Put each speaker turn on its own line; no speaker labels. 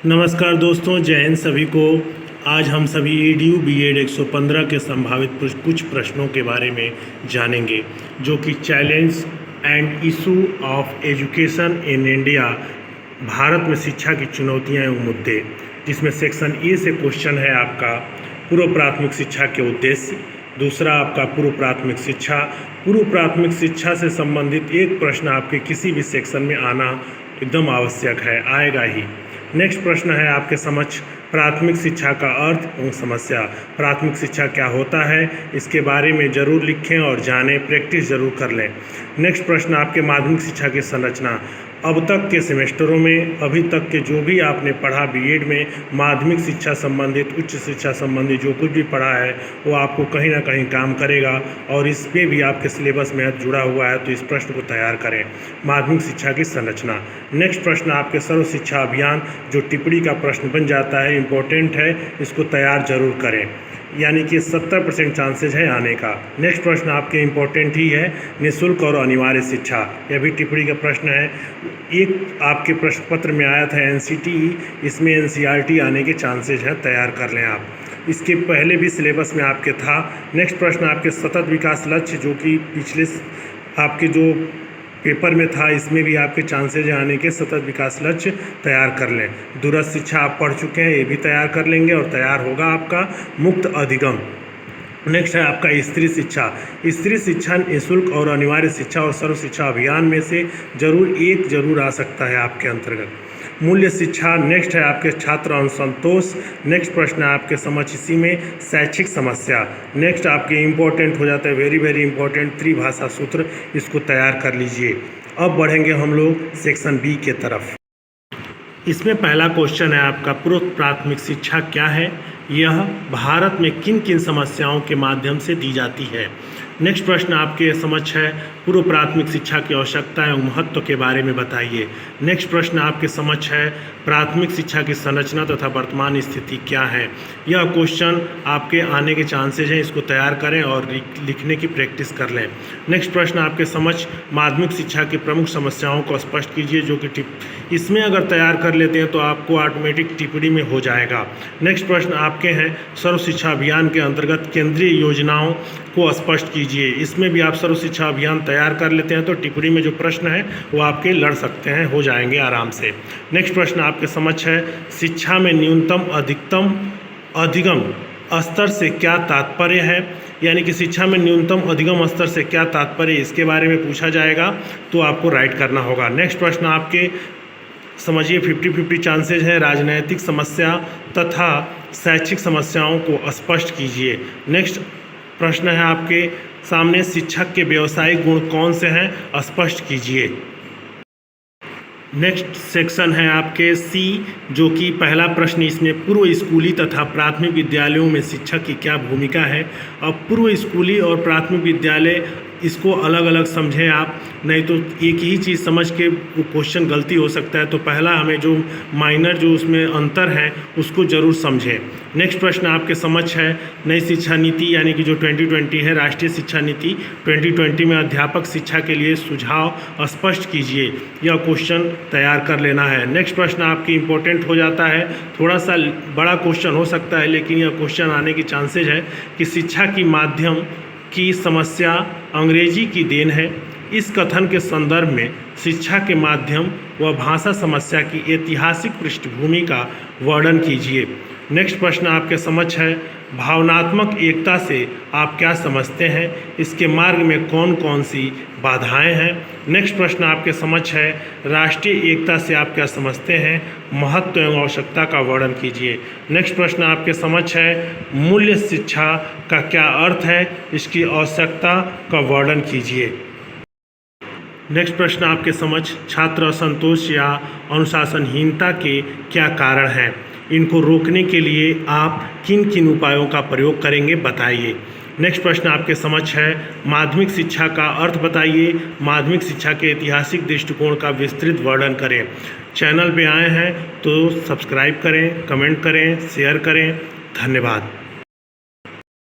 नमस्कार दोस्तों, जय हिंद सभी को। आज हम सभी EDU B.Ed 115 के संभावित कुछ प्रश्नों के बारे में जानेंगे, जो कि challenge and issue of education in India, Bharat में शिक्षा की चुनौतियां एवं मुद्दे, जिसमें सेक्शन ए से क्वेश्चन है आपका पूर्व प्राथमिक शिक्षा के उद्देश्य। दूसरा आपका पूर्व प्राथमिक शिक्षा से संबंधित एक प्रश्न आपके किसी भी सेक्शन में आना एकदम आवश्यक है, आएगा ही। नेक्स्ट प्रश्न है आपके समक्ष प्राथमिक शिक्षा का अर्थ एवं समस्या। प्राथमिक शिक्षा क्या होता है, इसके बारे में ज़रूर लिखें और जानें, प्रैक्टिस ज़रूर कर लें। नेक्स्ट प्रश्न आपके माध्यमिक शिक्षा की संरचना। अब तक के सेमेस्टरों में अभी तक के जो भी आपने पढ़ा B.Ed में, माध्यमिक शिक्षा संबंधित, उच्च शिक्षा संबंधित जो कुछ भी पढ़ा है वो आपको कहीं ना कहीं काम करेगा, और इस पे भी आपके सिलेबस में जुड़ा हुआ है, तो इस प्रश्न को तैयार करें। माध्यमिक शिक्षा की संरचना। नेक्स्ट प्रश्न आपके सर्व शिक्षा अभियान, जो टिप्पणी का प्रश्न बन जाता है, इम्पोर्टेंट है, इसको तैयार जरूर करें, यानी कि 70% चांसेज है आने का। नेक्स्ट प्रश्न आपके इम्पोर्टेंट ही है, निःशुल्क और अनिवार्य शिक्षा, यह भी टिप्पणी का प्रश्न है। एक आपके प्रश्न पत्र में आया था NCTE, इसमें NCERT आने के चांसेज हैं, तैयार कर लें आप। इसके पहले भी सिलेबस में आपके था। नेक्स्ट प्रश्न आपके सतत विकास लक्ष्य, जो कि पिछले आपके जो पेपर में था, इसमें भी आपके चांसेज आने के, सतत विकास लक्ष्य तैयार कर लें। दूरस्थ शिक्षा आप पढ़ चुके हैं, ये भी तैयार कर लेंगे, और तैयार होगा आपका मुक्त अधिगम। नेक्स्ट है आपका स्त्री शिक्षा। स्त्री शिक्षा निःशुल्क और अनिवार्य शिक्षा और सर्व शिक्षा अभियान में से जरूर आ सकता है आपके अंतर्गत। मूल्य शिक्षा। नेक्स्ट है आपके छात्र असंतोष। नेक्स्ट प्रश्न है आपके समक्ष इसी में शैक्षिक समस्या। नेक्स्ट आपके इम्पोर्टेंट हो जाता है, वेरी इंपॉर्टेंट, त्रिभाषा सूत्र, इसको तैयार कर लीजिए। अब बढ़ेंगे हम लोग सेक्शन B के तरफ। इसमें पहला क्वेश्चन है आपका पूर्व प्राथमिक शिक्षा क्या है, यह भारत में किन किन समस्याओं के माध्यम से दी जाती है। नेक्स्ट प्रश्न आपके समक्ष है पूर्व प्राथमिक शिक्षा की आवश्यकता एवं महत्व के बारे में बताइए। नेक्स्ट प्रश्न आपके समक्ष है प्राथमिक शिक्षा की संरचना तथा वर्तमान स्थिति क्या है। यह क्वेश्चन आपके आने के चांसेज हैं, इसको तैयार करें और लिखने की प्रैक्टिस कर लें। नेक्स्ट प्रश्न आपके समक्ष माध्यमिक शिक्षा की प्रमुख समस्याओं को स्पष्ट कीजिए, जो कि इसमें अगर तैयार कर लेते हैं तो आपको ऑटोमेटिक टिप्पणी में हो जाएगा। नेक्स्ट प्रश्न आपके हैं सर्व शिक्षा अभियान के अंतर्गत केंद्रीय योजनाओं को स्पष्ट कीजिए। इसमें भी आप सर्व शिक्षा अभियान तैयार कर लेते हैं तो टिप्पणी में जो प्रश्न है वो आपके लड़ सकते हैं, हो जाएंगे आराम से। नेक्स्ट प्रश्न आपके समक्ष है शिक्षा में न्यूनतम अधिकतम अधिगम स्तर से क्या तात्पर्य है, यानी कि शिक्षा में न्यूनतम अधिगम स्तर से क्या तात्पर्य, इसके बारे में पूछा जाएगा, तो आपको राइट करना होगा। नेक्स्ट प्रश्न आपके समझिए 50-50 चांसेज हैं, राजनैतिक समस्या तथा शैक्षिक समस्याओं को स्पष्ट कीजिए। नेक्स्ट प्रश्न है आपके सामने शिक्षक के व्यावसायिक गुण कौन से हैं, स्पष्ट कीजिए। नेक्स्ट सेक्शन है आपके C, जो कि पहला प्रश्न इसमें पूर्व स्कूली तथा प्राथमिक विद्यालयों में शिक्षक की क्या भूमिका है। अब पूर्व स्कूली और प्राथमिक विद्यालय, इसको अलग अलग समझें आप, नहीं तो एक ही चीज़ समझ के वो क्वेश्चन गलती हो सकता है। तो पहला हमें जो माइनर जो उसमें अंतर है उसको ज़रूर समझें। नेक्स्ट प्रश्न आपके समक्ष है नई शिक्षा नीति, यानी कि जो 2020 है, राष्ट्रीय शिक्षा नीति 2020 में अध्यापक शिक्षा के लिए सुझाव स्पष्ट कीजिए। यह क्वेश्चन तैयार कर लेना है। नेक्स्ट प्रश्न आपकी इम्पोर्टेंट हो जाता है, थोड़ा सा बड़ा क्वेश्चन हो सकता है, लेकिन यह क्वेश्चन आने की चांसेज है कि शिक्षा की माध्यम की समस्या अंग्रेजी की देन है। इस कथन के संदर्भ में शिक्षा के माध्यम व भाषा समस्या की ऐतिहासिक पृष्ठभूमि का वर्णन कीजिए। नेक्स्ट प्रश्न आपके समक्ष है भावनात्मक एकता से आप क्या समझते हैं, इसके मार्ग में कौन कौन सी बाधाएं हैं। नेक्स्ट प्रश्न आपके समक्ष है राष्ट्रीय एकता से आप क्या समझते हैं, महत्व एवं आवश्यकता का वर्णन कीजिए। नेक्स्ट प्रश्न आपके समक्ष है मूल्य शिक्षा का क्या अर्थ है, इसकी आवश्यकता का वर्णन कीजिए। नेक्स्ट प्रश्न आपके समक्ष छात्र असंतोष या अनुशासनहीनता के क्या कारण हैं, इनको रोकने के लिए आप किन किन उपायों का प्रयोग करेंगे, बताइए। नेक्स्ट प्रश्न आपके समक्ष है माध्यमिक शिक्षा का अर्थ बताइए, माध्यमिक शिक्षा के ऐतिहासिक दृष्टिकोण का विस्तृत वर्णन करें। चैनल पे आए हैं तो सब्सक्राइब करें, कमेंट करें, शेयर करें। धन्यवाद।